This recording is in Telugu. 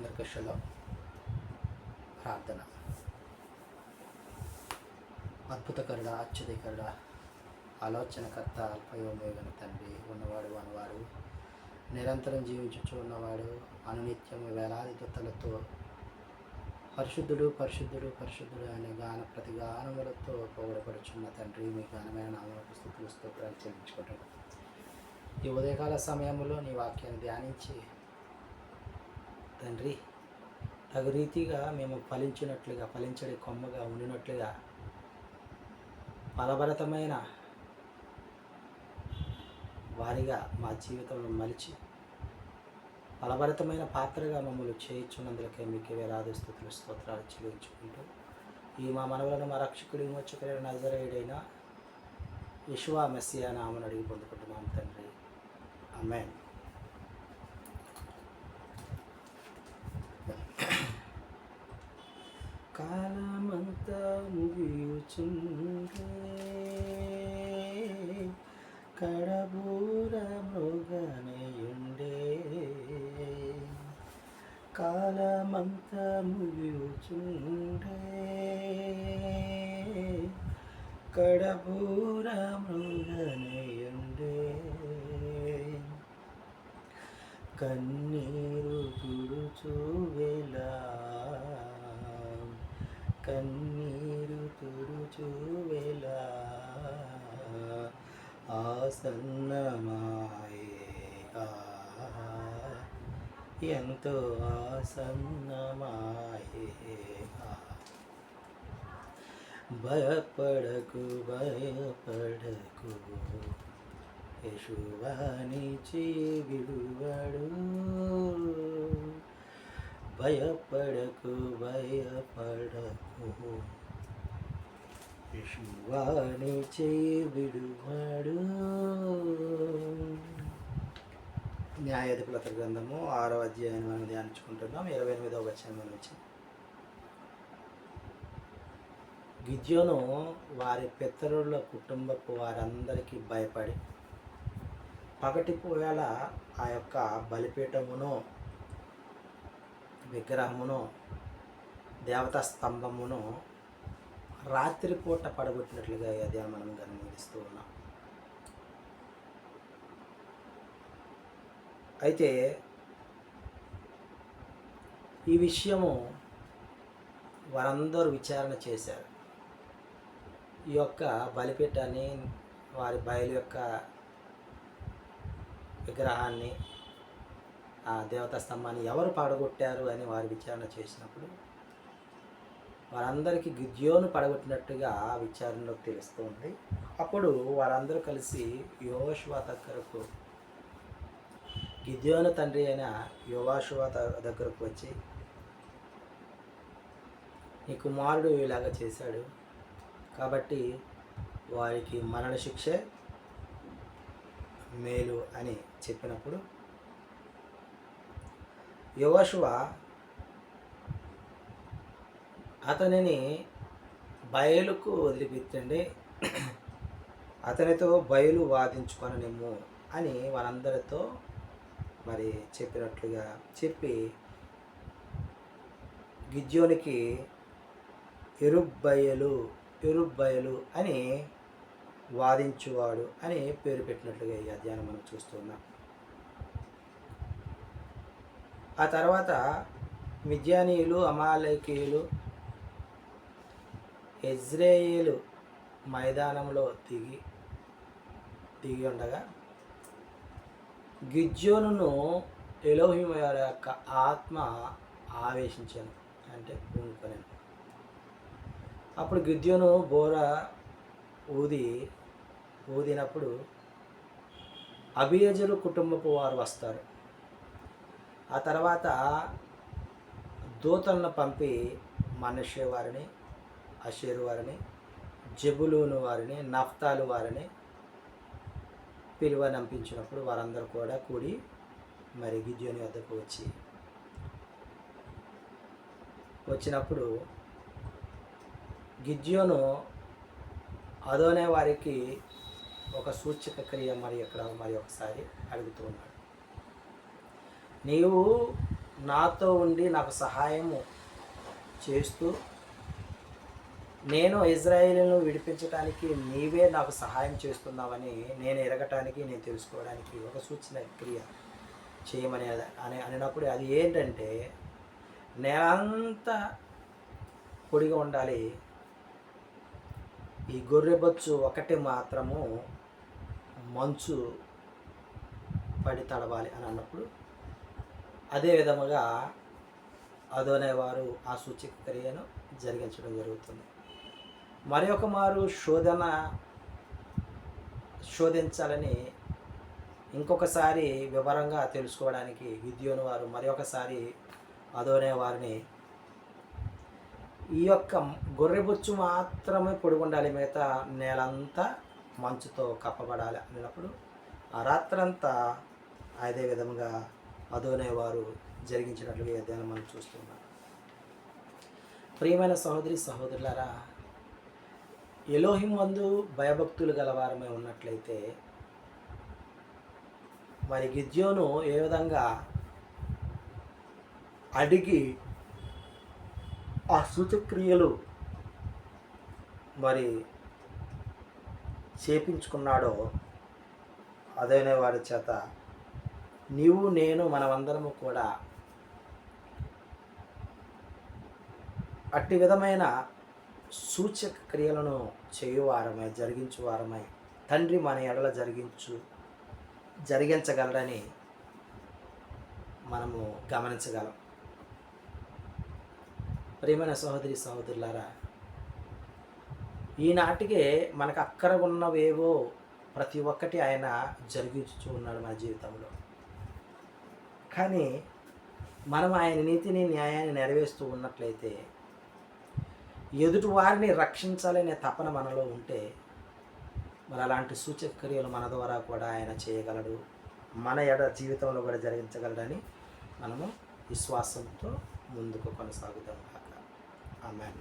అందరికీ షలో ప్రార్థన. అద్భుతకరుడ, ఆశ్చర్యకరుడ, ఆలోచనకర్త, అల్పయోమేగన తండ్రి, ఉన్నవాడు అనువాడు, నిరంతరం జీవించుచు ఉన్నవాడు, అనునిత్యము వేలాది దుత్తలతో పరిశుద్ధుడు పరిశుద్ధుడు పరిశుద్ధుడు అనే ప్రతిగానములతో పొగడపడుచున్న తండ్రి, మీ గానమైన నామములకు స్తుతులు స్తోత్రాలు చెల్లించుకోవటం. ఈ ఉదయకాల సమయంలో నీ వాక్యాన్ని ధ్యానించి తండ్రి, తగు రీతిగా మేము ఫలించినట్లుగా, ఫలించడి కొమ్మగా ఉండినట్లుగా, ఫలభరితమైన వారిగా మా జీవితంలో మలిచి ఫలభరితమైన పాత్రగా మమ్మల్ని చేయించున్నందుకే మీకు వేలాది స్తుతులు స్తోత్రాలు చెల్లించుకుంటూ, ఈ మా మనవులను మా రక్షకుడి మోచకుడైన నజరేయుడైన యెషువా మెస్సియా నామమున అడిగి పొందుకుంటున్నాం తండ్రి, ఆమేన్. కాలమంతా ముగియుచుండే కడబూర మృగనేయుండే, కాలమంతా ముగియుచుండే కడబూర మృగనేయుండే, కన్నీరు తుడుచువేలా, కన్నీరు తుడుచువేలా ఆసన్నమాయేగా, ఎంతో ఆసన్నమాయేగా. భయపడకు భయపడకు, యెషువా నీ విడువడు. భయపడకు భయపడకు, యెషువా నీ విడువడు. న్యాయాధిపతుల గ్రంథము 6వ అధ్యాయాన్ని మనం ధ్యానించుకుంటున్నాం. 28వ వచనం నుంచి, గిద్యోను వారి పితరుల కుటుంబపు వారందరికీ భయపడి పగటిపూవేళ ఆ యొక్క బలిపీఠమును, విగ్రహమును, దేవతా స్తంభమును రాత్రిపూట పడగొట్టినట్లుగా అది మనం గమనిస్తూ ఉన్నాం. అయితే ఈ విషయము వారందరూ విచారణ చేశారు. ఈ యొక్క బలిపీఠాన్ని, వారి బయలు యొక్క విగ్రహాన్ని, ఆ దేవతా స్తంభాన్ని ఎవరు పడగొట్టారు అని వారు విచారణ చేసినప్పుడు వారందరికీ గిద్యోను పడగొట్టినట్టుగా విచారణలో తెలుస్తుంది. అప్పుడు వారందరూ కలిసి యెహోషువ దగ్గరకు, గిద్యోను తండ్రి అయిన యెహోషువ దగ్గరకు వచ్చి, నీ కుమారుడు ఇలాగా చేశాడు కాబట్టి వారికి మరణ శిక్షే మేలు అని చెప్పినప్పుడు, యెహోషువ అతనిని బయలుకు వదిలిపెట్టండి, అతనితో బయలు వాదించుకొననిమ్ము అని వారందరితో మరి చెప్పినట్లుగా చెప్పి, గిద్యోనికి ఎరుబ్బయలు అని వాదించువాడు అని పేరు పెట్టినట్లుగా ఈ అధ్యాయం మనం చూస్తున్నాం. ఆ తర్వాత మిద్యానీయులు, అమాలేకీయులు యెజ్రెయేలు మైదానంలో దిగి ఉండగా గిద్యోనును ఎలోహిము యొక్క ఆత్మ ఆవేశించాను, అంటే పూనుకొనెను. అప్పుడు గిద్యోను బోర ఊదినప్పుడు అబీయజరు కుటుంబపు వారు వస్తారు. ఆ తర్వాత దూతలను పంపి మనష్షే వారిని, అషేరు వారిని, జెబులూను వారిని, నఫ్తాలు వారిని పిలువనంపించినప్పుడు వారందరూ కూడా కూడి మరి గిద్యోను వద్దకు వచ్చినప్పుడు గిద్యోను అదోనే వారికి ఒక సూచక క్రియ మరి ఒకసారి అడుగుతూ ఉన్నాడు. నీవు నాతో ఉండి నాకు సహాయము చేస్తూ, నేను ఇజ్రాయేలును విడిపించడానికి నీవే నాకు సహాయం చేస్తున్నావని నేను ఎరగటానికి, నేను తెలుసుకోవడానికి ఒక సూచన క్రియ చేయమని అనినప్పుడు అది ఏంటంటే, నేలంతా పొడిగా ఉండాలి, ఈ గొర్రెబొచ్చు ఒకటి మాత్రము మంచు పడి తడవాలి అని అన్నప్పుడు, అదే విధముగా అదోనేవారు ఆ సూచక క్రియను జరిగించడం జరుగుతుంది. మరి ఒక మారు శోధించాలని ఇంకొకసారి వివరంగా తెలుసుకోవడానికి గిద్యోను వారు మరి ఒకసారి అదోనే వారిని ఈ యొక్క గొర్రెబొచ్చు మాత్రమే పొడిగుండాలి, మిగతా నేలంతా మంచుతో కప్పబడాలి అన్నప్పుడు ఆ రాత్రంతా అదే విధంగా అదోనే వారు జరిగించినట్లుగా అధ్యయనం మనం చూస్తున్నాం. ప్రియమైన సహోదరి సహోదరులారా, ఎలోహిం యందు భయభక్తులు గలవారమై ఉన్నట్లయితే మరి గిద్యోను ఏ విధంగా అడిగి ఆ సూచక్రియలు మరి చేపించుకున్నాడో, అదనే వారి చేత నీవు నేను మనమందరము కూడా అట్టి విధమైన సూచక క్రియలను చేయువారమై జరిగించువారమై తండ్రి మన ఎడల జరిగించగలరని మనము గమనించగలం. ప్రియమైన సహోదరి సహోదరులారా, ఈనాటికే మనకు అక్కర ఉన్నవేవో ప్రతి ఒక్కటి ఆయన జరిగించుతూ ఉన్నాడు మన జీవితంలో. కానీ మనం ఆయన నీతిని న్యాయాన్ని నెరవేరుస్తూ ఉన్నట్లయితే, ఎదుటి వారిని రక్షించాలనే తపన మనలో ఉంటే, మరి అలాంటి సూచక క్రియలు మన ద్వారా కూడా ఆయన చేయగలడు, మన జీవితంలో కూడా జరిగించగలడని మనము విశ్వాసంతో ముందుకు కొనసాగుదాం. ఆమేన్.